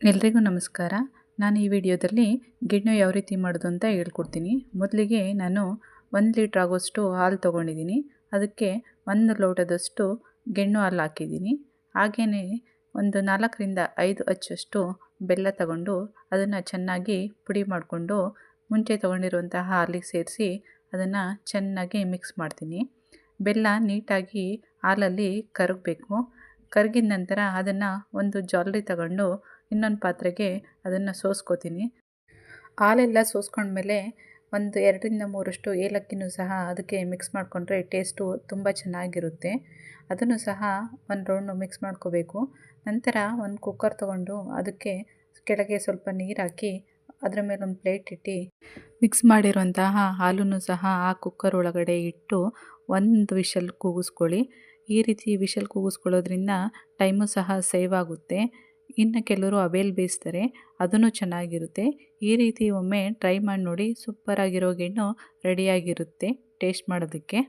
ಎಲ್ರಿಗೂ ನಮಸ್ಕಾರ. ನಾನು ಈ ವಿಡಿಯೋದಲ್ಲಿ ಗಿಣ್ಣು ಯಾವ ರೀತಿ ಮಾಡೋದು ಅಂತ ಹೇಳ್ಕೊಡ್ತೀನಿ. ಮೊದಲಿಗೆ ನಾನು 1 ಲೀಟ್ರ್ ಆಗೋಷ್ಟು ಹಾಲು ತೊಗೊಂಡಿದ್ದೀನಿ. ಅದಕ್ಕೆ 1 ಲೋಟದಷ್ಟು ಗೆಣ್ಣು ಹಾಲು ಹಾಕಿದ್ದೀನಿ. ಹಾಗೆಯೇ ಒಂದು 4 ರಿಂದ 5 ಅಚ್ಚಷ್ಟು ಬೆಲ್ಲ ತಗೊಂಡು ಅದನ್ನು ಚೆನ್ನಾಗಿ ಪುಡಿ ಮಾಡಿಕೊಂಡು ಮುಂಚೆ ತೊಗೊಂಡಿರುವಂತಹ ಹಾಲಿಗೆ ಸೇರಿಸಿ ಅದನ್ನು ಚೆನ್ನಾಗಿ ಮಿಕ್ಸ್ ಮಾಡ್ತೀನಿ. ಬೆಲ್ಲ ನೀಟಾಗಿ ಹಾಲಲ್ಲಿ ಕರಗಬೇಕು. ಕರಗಿದ ನಂತರ ಅದನ್ನು ಒಂದು ಜಾಲರಿ ತಗೊಂಡು ಇನ್ನೊಂದು ಪಾತ್ರೆಗೆ ಅದನ್ನು ಸೋಸ್ಕೋತೀನಿ. ಹಾಲೆಲ್ಲ ಸೋಸ್ಕೊಂಡ್ಮೇಲೆ ಒಂದು 2 ರಿಂದ 3 ಏಲಕ್ಕಿನೂ ಸಹ ಅದಕ್ಕೆ ಮಿಕ್ಸ್ ಮಾಡಿಕೊಂಡ್ರೆ ಟೇಸ್ಟು ತುಂಬ ಚೆನ್ನಾಗಿರುತ್ತೆ. ಅದನ್ನು ಸಹ ಒಂದು ರೌಂಡು ಮಿಕ್ಸ್ ಮಾಡ್ಕೋಬೇಕು. ನಂತರ ಒಂದು ಕುಕ್ಕರ್ ತೊಗೊಂಡು ಅದಕ್ಕೆ ಕೆಳಗೆ ಸ್ವಲ್ಪ ನೀರು ಹಾಕಿ ಅದರ ಮೇಲೆ ಒಂದು ಪ್ಲೇಟ್ ಇಟ್ಟು ಮಿಕ್ಸ್ ಮಾಡಿರುವಂತಹ ಹಾಲನ್ನು ಸಹ ಆ ಕುಕ್ಕರ್ ಒಳಗಡೆ ಇಟ್ಟು ಒಂದು ವಿಷಲ್ ಕೂಗಿಸ್ಕೊಳ್ಳಿ. ಈ ರೀತಿ ವಿಷಲ್ ಕೂಗಿಸ್ಕೊಳ್ಳೋದ್ರಿಂದ ಟೈಮು ಸಹ ಸೇವ್ ಆಗುತ್ತೆ. ಇನ್ನು ಕೆಲವರು ಹಬೆಯಲ್ಲಿ ಬೇಯಿಸ್ತಾರೆ, ಅದೂ ಚೆನ್ನಾಗಿರುತ್ತೆ. ಈ ರೀತಿ ಒಮ್ಮೆ ಟ್ರೈ ಮಾಡಿ ನೋಡಿ. ಸೂಪರಾಗಿರೋ ಗಿಣ್ಣು ರೆಡಿಯಾಗಿರುತ್ತೆ ಟೇಸ್ಟ್ ಮಾಡೋದಕ್ಕೆ.